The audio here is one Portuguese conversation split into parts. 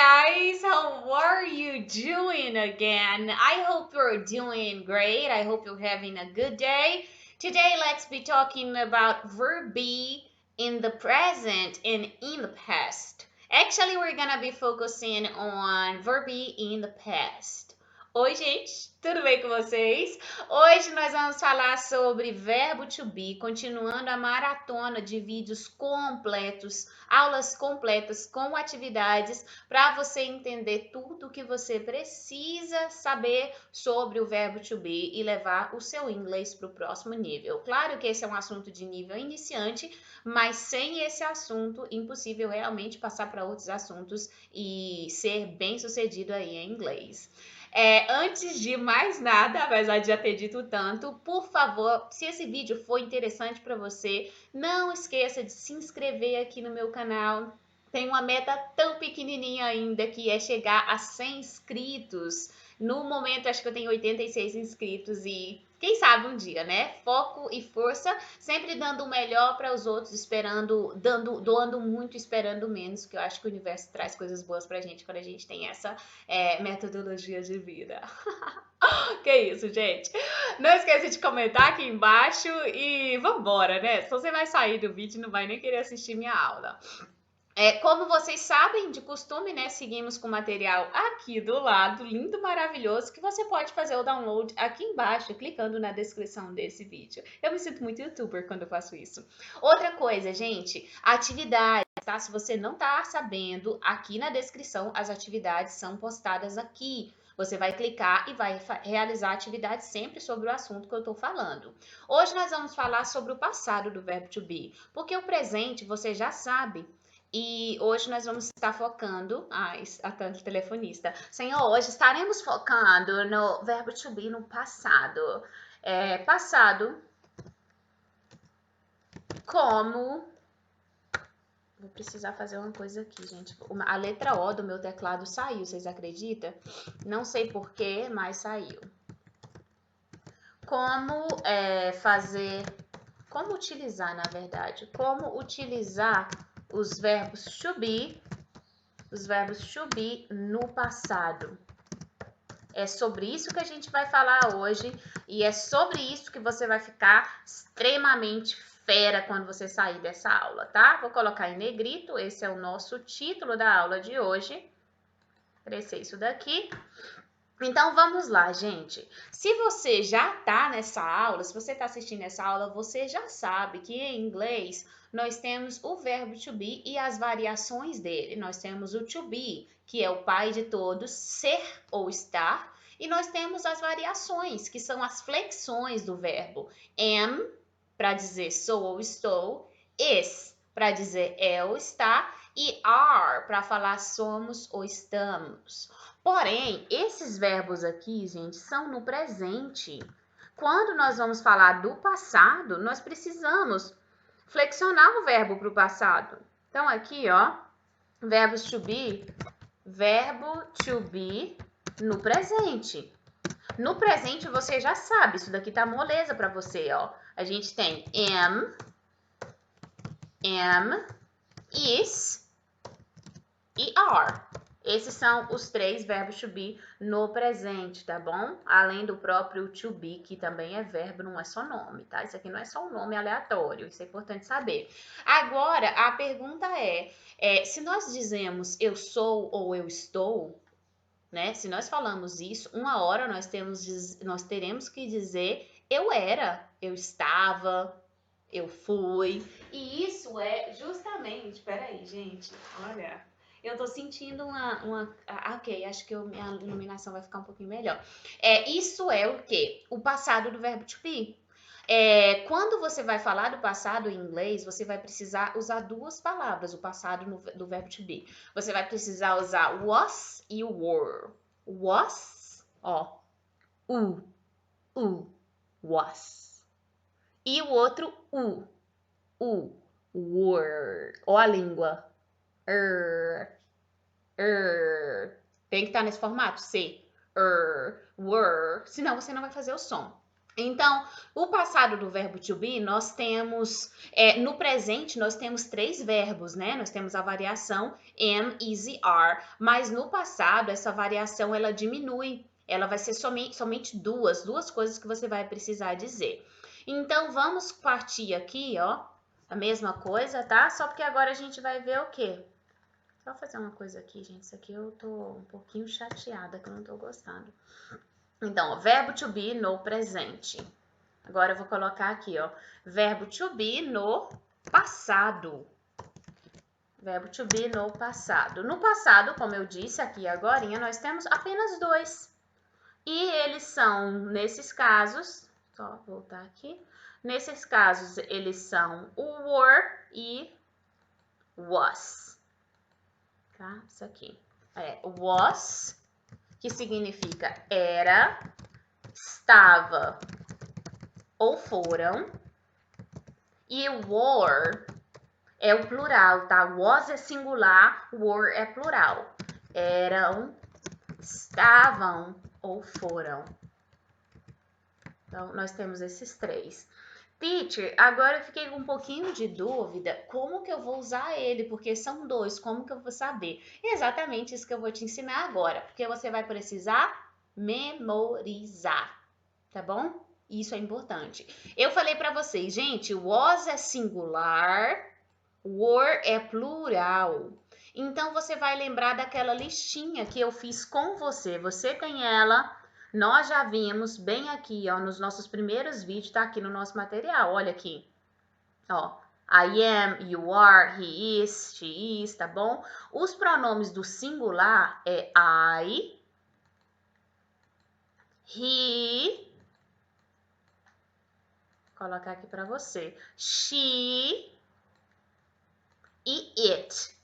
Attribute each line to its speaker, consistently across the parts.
Speaker 1: guys, how are you doing again? I hope you're doing great. I hope you're having a good day. Today, let's be talking about verb be in the present and in the past. Actually, we're gonna be focusing on verb be in the past. Oi, gente, tudo bem com vocês? Hoje nós vamos falar sobre verbo to be, continuando a maratona de vídeos completos, aulas completas com atividades para você entender tudo o que você precisa saber sobre o verbo to be e levar o seu inglês para o próximo nível. Claro que esse é um assunto de nível iniciante, mas sem esse assunto, impossível realmente passar para outros assuntos e ser bem sucedido aí em inglês. Antes de mais nada, apesar de já ter dito tanto, por favor, se esse vídeo for interessante para você, não esqueça de se inscrever aqui no meu canal. Tem uma meta tão pequenininha ainda que é chegar a 100 inscritos. No momento, acho que eu tenho 86 inscritos e quem sabe um dia, né? Foco e força, sempre dando o melhor para os outros, esperando, doando muito, esperando menos, que eu acho que o universo traz coisas boas pra gente quando a gente tem essa metodologia de vida. Que isso, gente? Não esqueça de comentar aqui embaixo e vambora, né? Se você vai sair do vídeo, não vai nem querer assistir minha aula. Como vocês sabem, de costume, né, seguimos com material aqui do lado, lindo, maravilhoso, que você pode fazer o download aqui embaixo, clicando na descrição desse vídeo. Eu me sinto muito youtuber quando eu faço isso. Outra coisa, gente, atividades, tá? Se você não tá sabendo, aqui na descrição as atividades são postadas aqui. Você vai clicar e vai realizar atividades sempre sobre o assunto que eu tô falando. Hoje nós vamos falar sobre o passado do verbo to be, porque o presente você já sabe. E hoje nós vamos estar focando. A telefonista. Senhor, hoje estaremos focando no verbo to be no passado. Passado como. Vou precisar fazer uma coisa aqui, gente. A letra O do meu teclado saiu, vocês acreditam? Não sei porquê, mas saiu. Como fazer. Como utilizar, na verdade? Como utilizar os verbos to be no passado. É sobre isso que a gente vai falar hoje e é sobre isso que você vai ficar extremamente fera quando você sair dessa aula, tá? Vou colocar em negrito, esse é o nosso título da aula de hoje. Crescer isso daqui. Então, vamos lá, gente. Se você já tá nessa aula, se você tá assistindo essa aula, você já sabe que em inglês nós temos o verbo to be e as variações dele. Nós temos o to be, que é o pai de todos, ser ou estar, e nós temos as variações, que são as flexões do verbo. Am, para dizer sou ou estou, is, para dizer é ou está, e are, para falar somos ou estamos. Porém, esses verbos aqui, gente, são no presente. Quando nós vamos falar do passado, nós precisamos flexionar o verbo para o passado. Então, aqui, ó, verbos to be, verbo to be no presente. No presente, você já sabe, isso daqui tá moleza para você, ó. A gente tem am, is e are. Esses são os 3 verbos to be no presente, tá bom? Além do próprio to be, que também é verbo, não é só nome, tá? Isso aqui não é só um nome aleatório, isso é importante saber. Agora, a pergunta se nós dizemos eu sou ou eu estou, né? Se nós falamos isso, uma hora nós teremos que dizer eu era, eu estava, eu fui. E isso é justamente, peraí, gente, olha... Eu tô sentindo ok, acho que minha iluminação vai ficar um pouquinho melhor. Isso é o quê? O passado do verbo to be. Quando você vai falar do passado em inglês, você vai precisar usar 2 palavras, o passado do verbo to be. Você vai precisar usar was e o were. Was, ó, was. E o outro, were. Ó a língua. Tem que estar nesse formato, C, were, senão você não vai fazer o som. Então, o passado do verbo to be, nós temos, no presente, nós temos 3 verbos, né? Nós temos a variação am, is e are. Mas no passado, essa variação, ela diminui. Ela vai ser somente duas coisas que você vai precisar dizer. Então, vamos partir aqui, ó, a mesma coisa, tá? Só porque agora a gente vai ver o quê? Só fazer uma coisa aqui, gente. Isso aqui eu tô um pouquinho chateada, que eu não tô gostando. Então, ó, verbo to be no presente. Agora eu vou colocar aqui, ó, verbo to be no passado. Verbo to be no passado. No passado, como eu disse aqui agora, nós temos apenas 2. E eles são, nesses casos, só voltar aqui. Nesses casos, eles são o were e was. Tá? Isso aqui. Was, que significa era, estava ou foram. E were é o plural, tá? Was é singular, were é plural. Eram, estavam ou foram. Então, nós temos esses 3. Teacher, agora eu fiquei com um pouquinho de dúvida, como que eu vou usar ele? Porque são 2, como que eu vou saber? É exatamente isso que eu vou te ensinar agora, porque você vai precisar memorizar, tá bom? Isso é importante. Eu falei para vocês, gente, was é singular, were é plural. Então, você vai lembrar daquela listinha que eu fiz com você. Você tem ela. Nós já vimos bem aqui, ó, nos nossos primeiros vídeos, tá aqui no nosso material. Olha aqui, ó. I am, you are, he is, she is, tá bom? Os pronomes do singular é I, he, vou colocar aqui para você, she e it.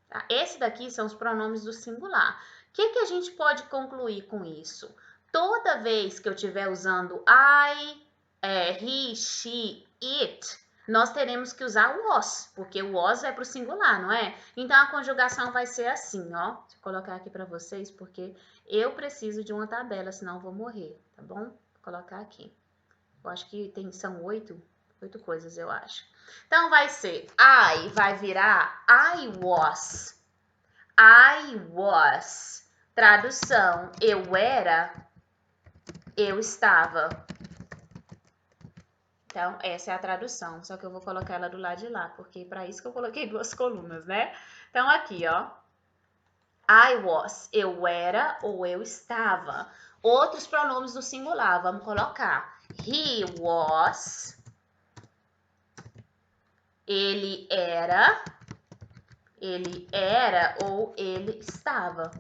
Speaker 1: Tá? Esse daqui são os pronomes do singular. O que a gente pode concluir com isso? Toda vez que eu estiver usando I, he, she, it, nós teremos que usar o was, porque o was é para o singular, não é? Então, a conjugação vai ser assim, ó. Deixa eu colocar aqui para vocês, porque eu preciso de uma tabela, senão eu vou morrer, tá bom? Vou colocar aqui. Eu acho que são 8 coisas, eu acho. Então, vai ser I, vai virar I was. I was. Tradução, eu era, eu estava. Então, essa é a tradução, só que eu vou colocar ela do lado de lá, porque para isso que eu coloquei 2 colunas, né? Então, aqui, ó. I was, eu era ou eu estava. Outros pronomes do singular, vamos colocar. He was, ele era ou ele estava.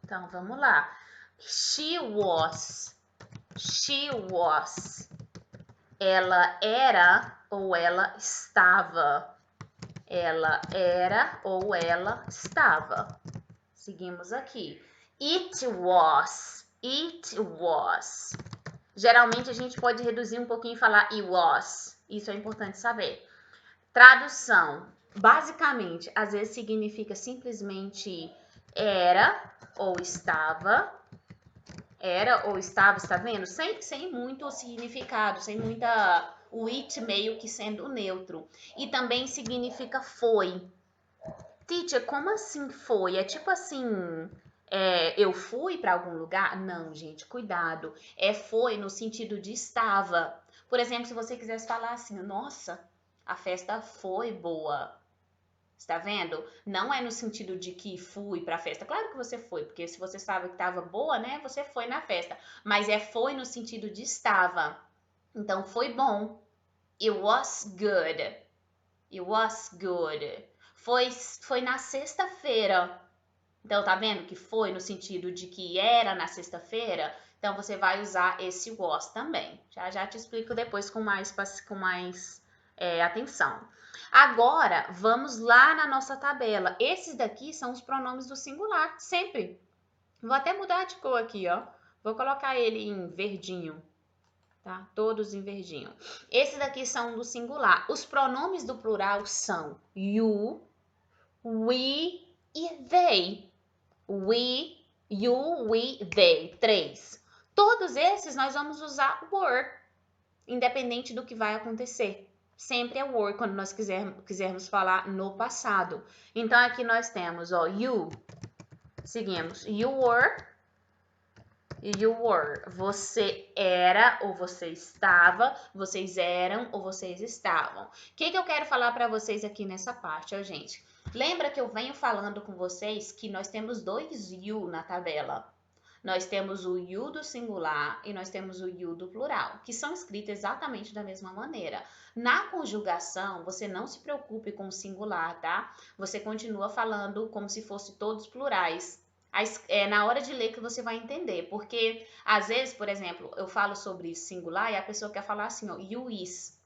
Speaker 1: Então, vamos lá. She was, ela era ou ela estava. Ela era ou ela estava. Seguimos aqui. It was. Geralmente a gente pode reduzir um pouquinho e falar it was. Isso é importante saber. Tradução. Basicamente, às vezes significa simplesmente era ou estava. Era ou estava, está vendo? Sem muito significado, sem muita... O it meio que sendo neutro. E também significa foi. Teacher, como assim foi? É tipo assim, eu fui para algum lugar? Não, gente, cuidado. Foi no sentido de estava. Por exemplo, se você quisesse falar assim, nossa, a festa foi boa. Está vendo? Não é no sentido de que fui para a festa. Claro que você foi, porque se você sabe que estava boa, né? Você foi na festa. Mas foi no sentido de estava. Então, foi bom. It was good. It was good. Foi na sexta-feira. Então, tá vendo que foi no sentido de que era na sexta-feira? Então, você vai usar esse was também. Já te explico depois com mais atenção. Agora, vamos lá na nossa tabela. Esses daqui são os pronomes do singular, sempre. Vou até mudar de cor aqui, ó. Vou colocar ele em verdinho, tá? Todos em verdinho. Esses daqui são do singular. Os pronomes do plural são you, we e they. We, You, we, they. 3. Todos esses nós vamos usar were, independente do que vai acontecer. Sempre é were quando nós quisermos falar no passado. Então, aqui nós temos, ó, you. Seguimos. You were. Você era ou você estava. Vocês eram ou vocês estavam. O que eu quero falar para vocês aqui nessa parte, ó, gente? Lembra que eu venho falando com vocês que nós temos 2 you na tabela. Nós temos o you do singular e nós temos o you do plural, que são escritos exatamente da mesma maneira. Na conjugação, você não se preocupe com o singular, tá? Você continua falando como se fosse todos plurais. É na hora de ler que você vai entender, porque às vezes, por exemplo, eu falo sobre singular e a pessoa quer falar assim, ó, you is.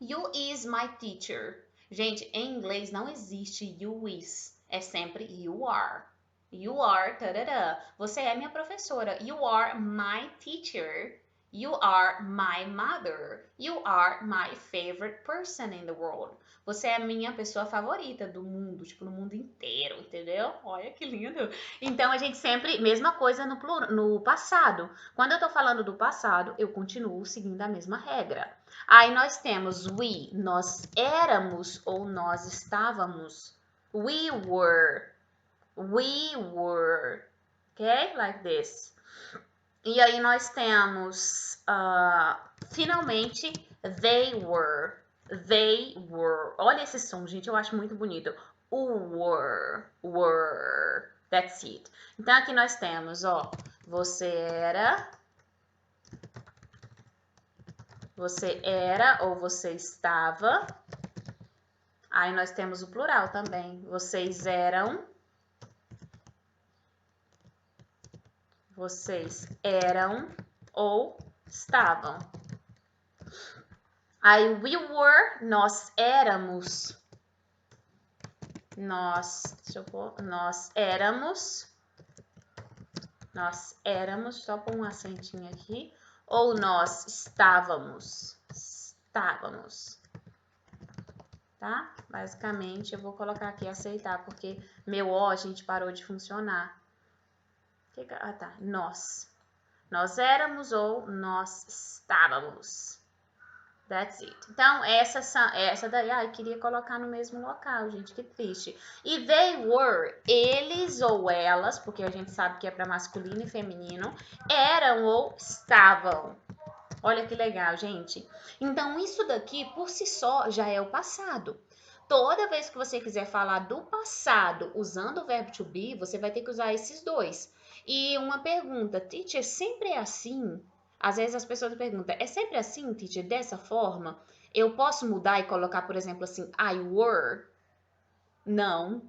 Speaker 1: You is my teacher. Gente, em inglês não existe you is, é sempre you are. You are, tarará. Você é minha professora. You are my teacher. You are my mother. You are my favorite person in the world. Você é a minha pessoa favorita do mundo, tipo, no mundo inteiro, entendeu? Olha que lindo. Então, a gente sempre, mesma coisa no passado. Quando eu tô falando do passado, eu continuo seguindo a mesma regra. Aí nós temos we, nós éramos ou nós estávamos. We were. We were, ok? Like this. E aí nós temos, finalmente, they were. They were. Olha esse som, gente, eu acho muito bonito. Were. That's it. Então aqui nós temos, ó, você era ou você estava. Aí nós temos o plural também. Vocês eram. Vocês eram ou estavam. Aí, we were, nós éramos. Deixa eu pôr, nós éramos, só pôr um acentinho aqui. Ou nós estávamos. Tá? Basicamente, eu vou colocar aqui aceitar, porque meu ó, gente, parou de funcionar. Tá, nós. Nós éramos ou nós estávamos. That's it. Então, essa daí, ai, queria colocar no mesmo local, gente, que triste. E they were, eles ou elas, porque a gente sabe que é para masculino e feminino, eram ou estavam. Olha que legal, gente. Então, isso daqui, por si só, já é o passado. Toda vez que você quiser falar do passado usando o verbo to be, você vai ter que usar esses dois. E uma pergunta, teacher, sempre é assim? Às vezes as pessoas perguntam, é sempre assim, teacher, dessa forma? Eu posso mudar e colocar, por exemplo, assim, I were? Não,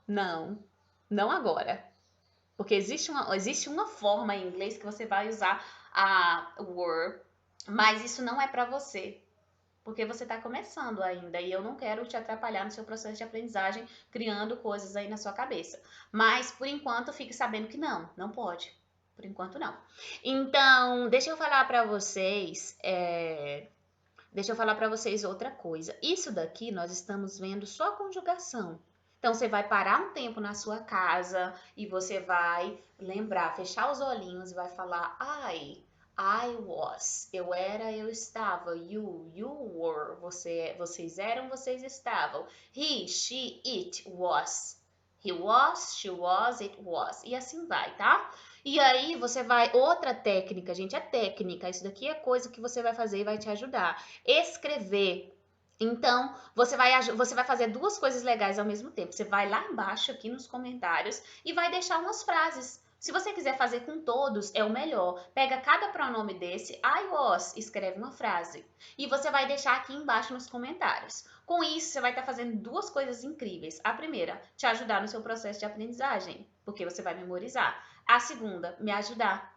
Speaker 1: não agora. Porque existe uma forma em inglês que você vai usar a were, mas isso não é para você. Porque você está começando ainda e eu não quero te atrapalhar no seu processo de aprendizagem, criando coisas aí na sua cabeça. Mas, por enquanto, fique sabendo que não pode. Por enquanto, não. Então, deixa eu falar para vocês outra coisa. Isso daqui nós estamos vendo só a conjugação. Então, você vai parar um tempo na sua casa e você vai lembrar, fechar os olhinhos e vai falar I was. Eu era, eu estava. You were. Vocês eram, vocês estavam. He, she, it was. He was, she was, it was. E assim vai, tá? E aí você vai. Outra técnica, gente, é técnica. Isso daqui é coisa que você vai fazer e vai te ajudar. Escrever. Então, você vai fazer duas coisas legais ao mesmo tempo. Você vai lá embaixo, aqui nos comentários, e vai deixar umas frases. Se você quiser fazer com todos, é o melhor. Pega cada pronome desse, I was, escreve uma frase. E você vai deixar aqui embaixo nos comentários. Com isso, você vai estar fazendo duas coisas incríveis. A primeira, te ajudar no seu processo de aprendizagem, porque você vai memorizar. A segunda, me ajudar.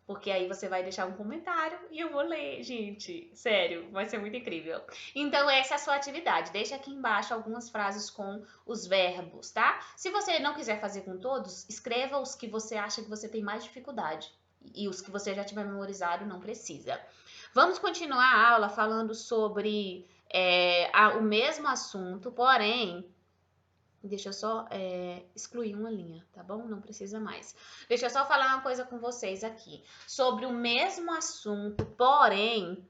Speaker 1: Porque aí você vai deixar um comentário e eu vou ler, gente. Sério, vai ser muito incrível. Então, essa é a sua atividade. Deixa aqui embaixo algumas frases com os verbos, tá? Se você não quiser fazer com todos, escreva os que você acha que você tem mais dificuldade. E os que você já tiver memorizado, não precisa. Vamos continuar a aula falando sobre o mesmo assunto, porém, Deixa eu só excluir uma linha, tá bom? Não precisa mais. Deixa eu só falar uma coisa com vocês aqui. Sobre o mesmo assunto, porém,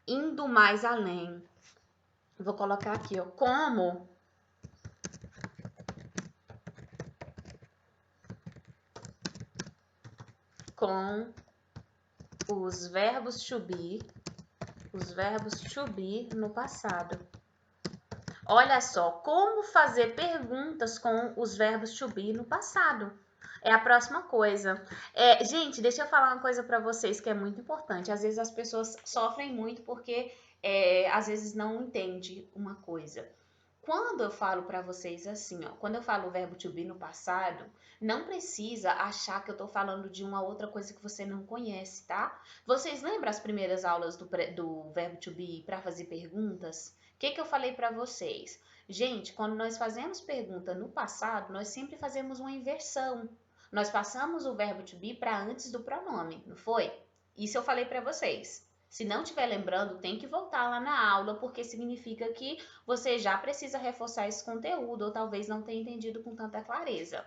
Speaker 1: indo mais além. Vou colocar aqui, ó, como com os verbos to be no passado. Olha só, como fazer perguntas com os verbos to be no passado. É a próxima coisa. Gente, deixa eu falar uma coisa para vocês que é muito importante. Às vezes as pessoas sofrem muito porque às vezes não entende uma coisa. Quando eu falo para vocês assim, ó, quando eu falo o verbo to be no passado, não precisa achar que eu tô falando de uma outra coisa que você não conhece, tá? Vocês lembram as primeiras aulas do verbo to be para fazer perguntas? O que eu falei para vocês? Gente, quando nós fazemos pergunta no passado, nós sempre fazemos uma inversão. Nós passamos o verbo to be para antes do pronome, não foi? Isso eu falei para vocês. Se não estiver lembrando, tem que voltar lá na aula, porque significa que você já precisa reforçar esse conteúdo, ou talvez não tenha entendido com tanta clareza.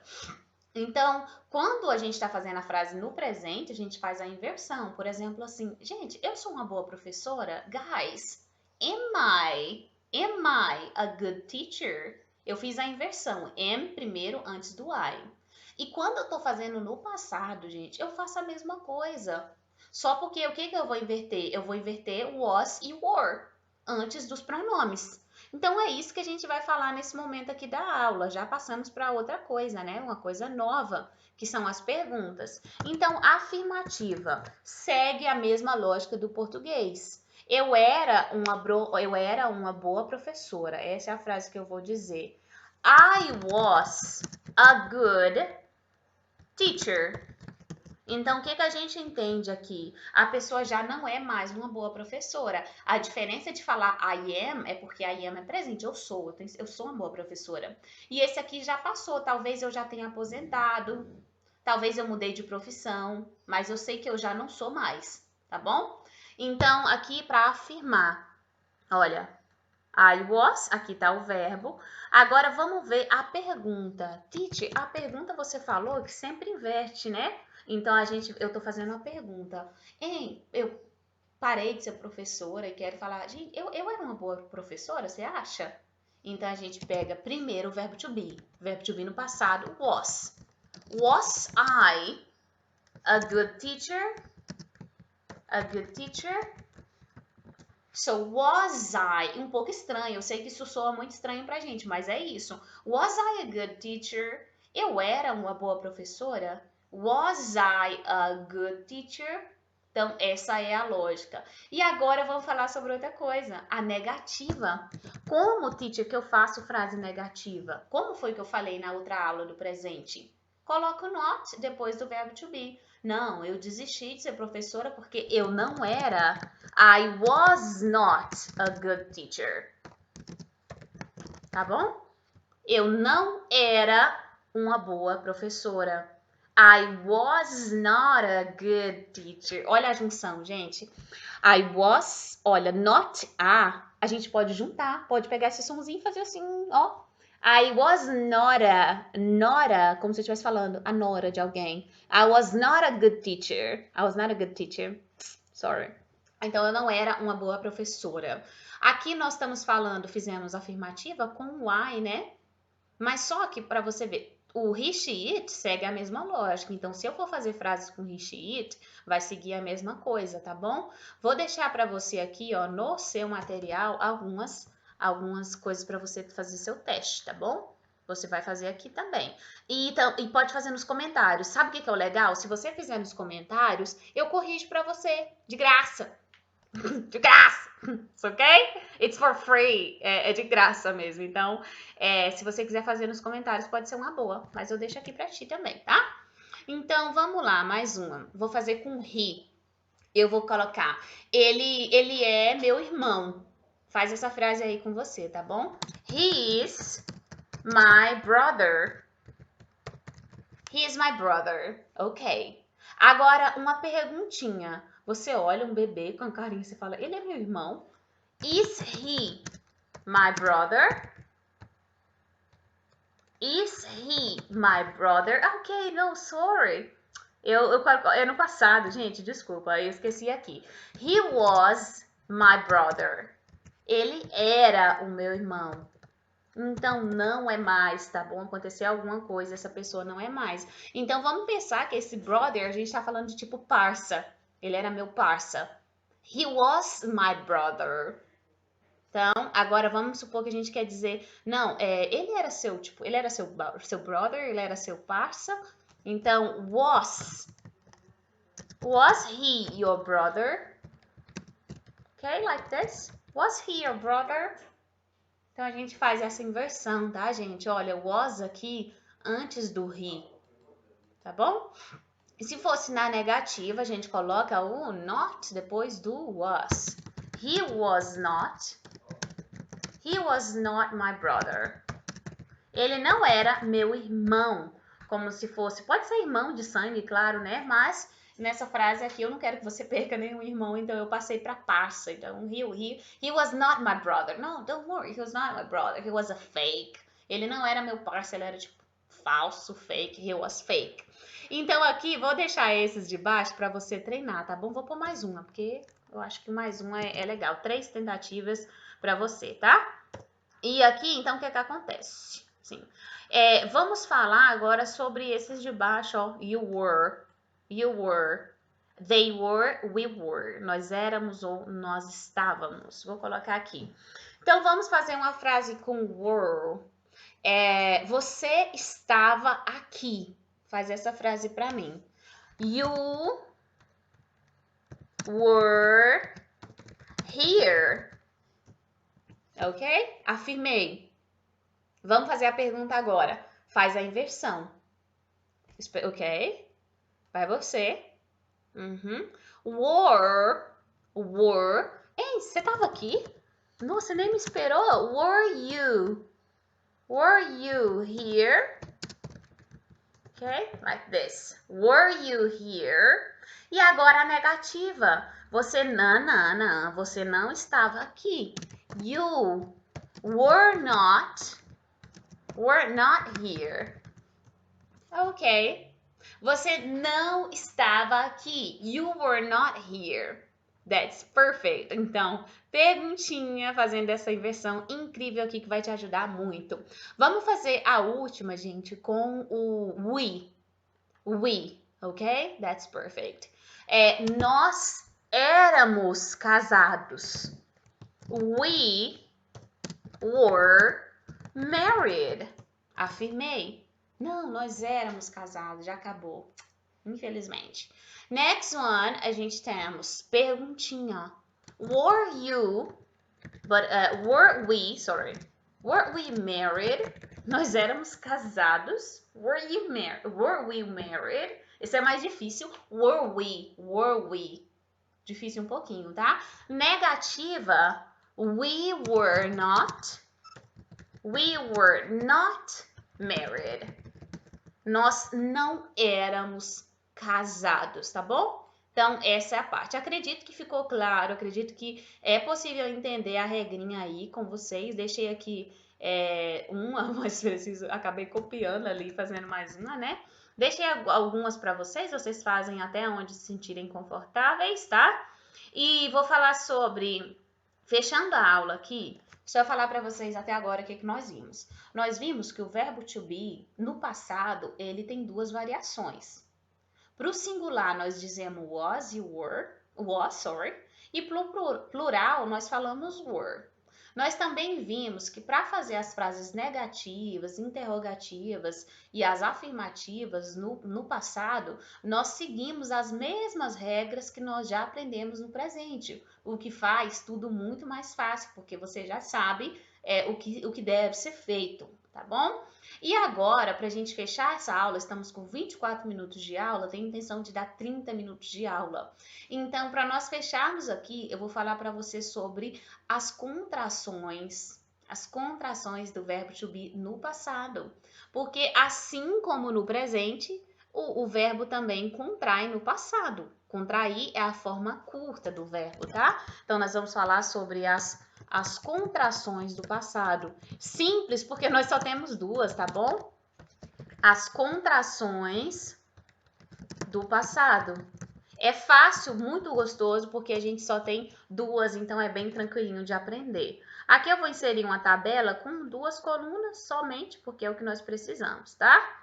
Speaker 1: Então, quando a gente está fazendo a frase no presente, a gente faz a inversão. Por exemplo, assim, gente, eu sou uma boa professora? Guys, am I a good teacher? Eu fiz a inversão, am primeiro antes do I. E quando eu estou fazendo no passado, gente, eu faço a mesma coisa. Só porque o que eu vou inverter? Eu vou inverter was e were antes dos pronomes. Então é isso que a gente vai falar nesse momento aqui da aula. Já passamos para outra coisa, né? Uma coisa nova, que são as perguntas. Então, afirmativa segue a mesma lógica do português. Eu era uma boa professora. Essa é a frase que eu vou dizer. I was a good teacher. Então, o que a gente entende aqui? A pessoa já não é mais uma boa professora. A diferença de falar I am é porque I am é presente. Eu sou uma boa professora. E esse aqui já passou. Talvez eu já tenha aposentado. Talvez eu mudei de profissão. Mas eu sei que eu já não sou mais. Tá bom? Então, aqui para afirmar. Olha, I was, aqui tá o verbo. Agora vamos ver a pergunta. Titi, a pergunta você falou que sempre inverte, né? Então eu tô fazendo uma pergunta. Eu parei de ser professora e quero falar, gente, eu era uma boa professora, você acha? Então a gente pega primeiro o verbo to be. Verbo to be no passado, was. Was I a good teacher? A good teacher? So, was I? Um pouco estranho, eu sei que isso soa muito estranho pra gente, mas é isso. Was I a good teacher? Eu era uma boa professora? Was I a good teacher? Então, essa é a lógica. E agora vamos falar sobre outra coisa, a negativa. Como, teacher, que eu faço frase negativa? Como foi que eu falei na outra aula do presente? Coloco not depois do verbo to be. Não, eu desisti de ser professora porque eu não era. I was not a good teacher. Tá bom? Eu não era uma boa professora. I was not a good teacher. Olha a junção, gente. I was, olha, not a gente pode juntar, pode pegar esse somzinho e fazer assim, ó. I was not a, como se eu estivesse falando a nora de alguém. I was not a good teacher. I was not a good teacher. Sorry. Então, eu não era uma boa professora. Aqui nós estamos falando, fizemos afirmativa com o I, né? Mas só que, para você ver, o he, she, it segue a mesma lógica. Então, se eu for fazer frases com he, she, it, vai seguir a mesma coisa, tá bom? Vou deixar para você aqui, ó, no seu material, algumas coisas para você fazer seu teste, tá bom? Você vai fazer aqui também. E pode fazer nos comentários. Sabe o que é o legal? Se você fizer nos comentários, eu corrijo para você, de graça. De graça! It's ok? It's for free. É de graça mesmo. Então, se você quiser fazer nos comentários, pode ser uma boa. Mas eu deixo aqui pra ti também, tá? Então, vamos lá, mais uma. Vou fazer com he. Eu vou colocar, ele é meu irmão. Faz essa frase aí com você, tá bom? He is my brother. He is my brother. Ok. Agora, uma perguntinha. Você olha um bebê com carinho e você fala, ele é meu irmão? Is he my brother? Is he my brother? Ok, no, sorry. É no passado, gente, desculpa, eu esqueci aqui. He was my brother. Ele era o meu irmão. Então, não é mais, tá bom? Aconteceu alguma coisa, essa pessoa não é mais. Então, vamos pensar que esse brother, a gente tá falando de tipo parça. Ele era meu parça. He was my brother. Então, agora vamos supor que a gente quer dizer, não, ele era seu, tipo, ele era seu brother, ele era seu parça. Então, was he your brother? Okay, like this. Was he your brother? Então, a gente faz essa inversão, tá, gente? Olha, was aqui antes do he, tá bom? E se fosse na negativa, a gente coloca o not depois do was. He was not. He was not my brother. Ele não era meu irmão, como se fosse, pode ser irmão de sangue, claro, né? Mas nessa frase aqui eu não quero que você perca nenhum irmão, então eu passei para parça. Então, he was not my brother. No, don't worry, he was not my brother. He was a fake. Ele não era meu parça, ele era tipo falso, fake. He was fake. Então aqui, vou deixar esses de baixo para você treinar, tá bom? Vou pôr mais uma, porque eu acho que mais uma é legal. 3 tentativas para você, tá? E aqui, então, o que acontece? Sim. Vamos falar agora sobre esses de baixo, ó. You were, they were, we were. Nós éramos ou nós estávamos. Vou colocar aqui. Então, vamos fazer uma frase com were. Você estava aqui. Faz essa frase para mim. You were here. Ok? Afirmei. Vamos fazer a pergunta agora. Faz a inversão. Ok? Vai você. Were. Ei, você tava aqui? Nossa, nem me esperou. Were you here? Ok? Like this. Were you here? E agora a negativa. Você não estava aqui. You were not here. Ok. Você não estava aqui. You were not here. That's perfect. Então, perguntinha fazendo essa inversão incrível aqui que vai te ajudar muito. Vamos fazer a última, gente, com o we. We, ok? That's perfect. Nós éramos casados. We were married. Afirmei. Não, nós éramos casados, já acabou. Infelizmente. Next one, a gente temos perguntinha. Were we married? Nós éramos casados. Were we married? Esse é mais difícil. Were we? Difícil um pouquinho, tá? Negativa. We were not married. Nós não éramos casados, tá bom? Então, essa é a parte. Acredito que ficou claro, acredito que é possível entender a regrinha aí com vocês. Deixei aqui uma, mas preciso, acabei copiando ali, fazendo mais uma, né? Deixei algumas para vocês, vocês fazem até onde se sentirem confortáveis, tá? E vou falar sobre, fechando a aula aqui, só falar para vocês até agora o que nós vimos. Nós vimos que o verbo to be, no passado, ele tem 2 variações. Para o singular, nós dizemos was e were, e para o plural, nós falamos were. Nós também vimos que para fazer as frases negativas, interrogativas e as afirmativas no passado, nós seguimos as mesmas regras que nós já aprendemos no presente, o que faz tudo muito mais fácil, porque você já sabe o que deve ser feito, tá bom? E agora, para a gente fechar essa aula, estamos com 24 minutos de aula, tenho intenção de dar 30 minutos de aula. Então, para nós fecharmos aqui, eu vou falar para você sobre as contrações do verbo to be no passado. Porque assim como no presente, o verbo também contrai no passado. Contrair é a forma curta do verbo, tá? Então, nós vamos falar sobre as contrações do passado. Simples, porque nós só temos duas, tá bom? As contrações do passado. É fácil, muito gostoso, porque a gente só tem duas, então é bem tranquilinho de aprender. Aqui eu vou inserir uma tabela com duas colunas somente, porque é o que nós precisamos, tá?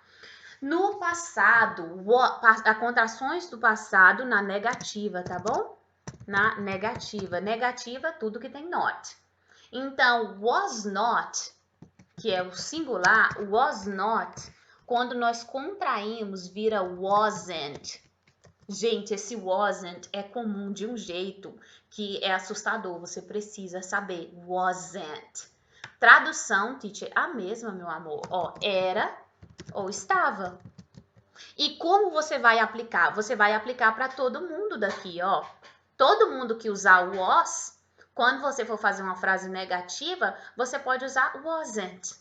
Speaker 1: No passado, as contrações do passado na negativa, tá bom? Na negativa. Negativa, tudo que tem not. Então, was not, que é o singular, was not, quando nós contraímos, vira wasn't. Gente, esse wasn't é comum de um jeito que é assustador. Você precisa saber. Wasn't. Tradução, teacher, a mesma, meu amor. Ó, era ou estava. E como você vai aplicar? Você vai aplicar para todo mundo daqui, ó. Todo mundo que usar was, quando você for fazer uma frase negativa, você pode usar wasn't,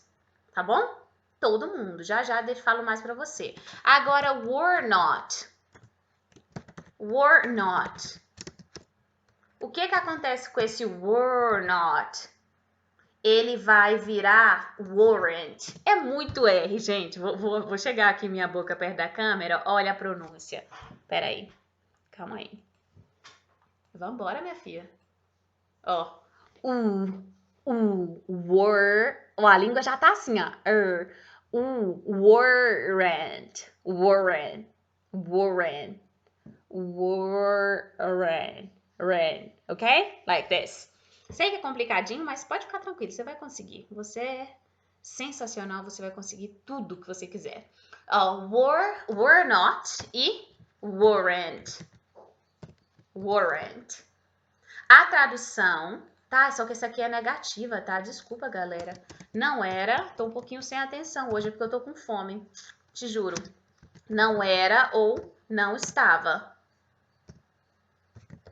Speaker 1: tá bom? Todo mundo. Já eu falo mais para você. Agora, were not. Were not. O que acontece com esse were not? Ele vai virar weren't. É muito R, gente. Vou chegar aqui minha boca perto da câmera. Olha a pronúncia. Pera aí. Calma aí. Vambora, minha filha. Ó. Were. Ó, a língua já tá assim, ó. Weren't. Weren't. Weren't. Ran, ok? Like this. Sei que é complicadinho, mas pode ficar tranquilo, você vai conseguir. Você é sensacional, você vai conseguir tudo que você quiser. Were not e weren't. Weren't. A tradução, tá? Só que essa aqui é negativa, tá? Desculpa, galera. Não era, tô um pouquinho sem atenção hoje, porque eu tô com fome. Te juro. Não era ou não estava.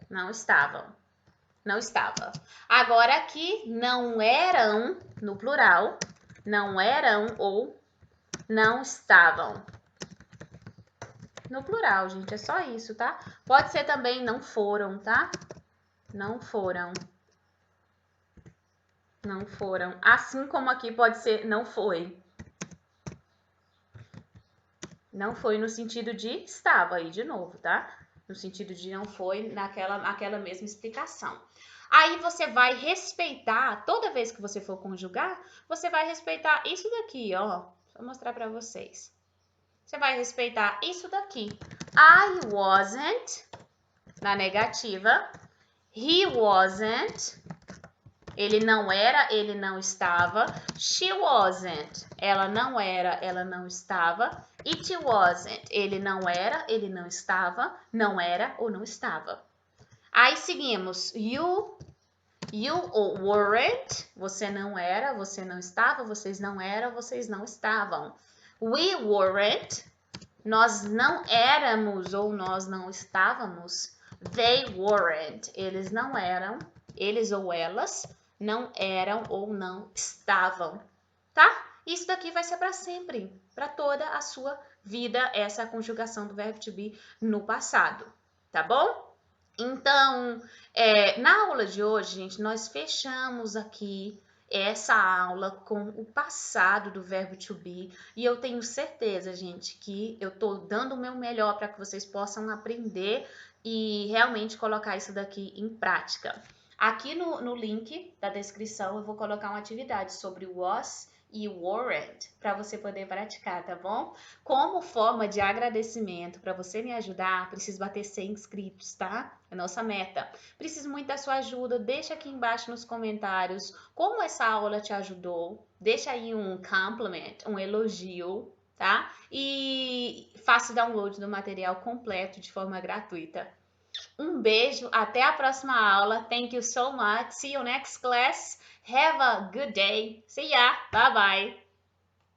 Speaker 1: Não estavam. Não estava. Agora aqui, não eram, no plural, não eram ou não estavam. No plural, gente, é só isso, tá? Pode ser também não foram, tá? Não foram. Não foram. Assim como aqui pode ser não foi. Não foi no sentido de estava aí de novo, tá? No sentido de não foi naquela mesma explicação. Aí você vai respeitar, toda vez que você for conjugar, você vai respeitar isso daqui, ó. Vou mostrar para vocês. Você vai respeitar isso daqui. I wasn't, na negativa. He wasn't. Ele não era, ele não estava. She wasn't. Ela não era, ela não estava. It wasn't. Ele não era, ele não estava. Não era ou não estava. Aí seguimos. You weren't. Você não era, você não estava. Vocês não eram, vocês não estavam. We weren't. Nós não éramos ou nós não estávamos. They weren't. Eles não eram. Eles ou elas não eram ou não estavam, tá? Isso daqui vai ser para sempre, para toda a sua vida, essa é a conjugação do verbo to be no passado, tá bom? Então, na aula de hoje, gente, nós fechamos aqui essa aula com o passado do verbo to be e eu tenho certeza, gente, que eu tô dando o meu melhor para que vocês possam aprender e realmente colocar isso daqui em prática. Aqui no link da descrição eu vou colocar uma atividade sobre was e weren't para você poder praticar, tá bom? Como forma de agradecimento para você me ajudar, preciso bater 100 inscritos, tá? É nossa meta. Preciso muito da sua ajuda, deixa aqui embaixo nos comentários como essa aula te ajudou, deixa aí um compliment, um elogio, tá? E faça o download do material completo de forma gratuita. Um beijo, até a próxima aula. Thank you so much. See you next class. Have a good day. See ya. Bye bye.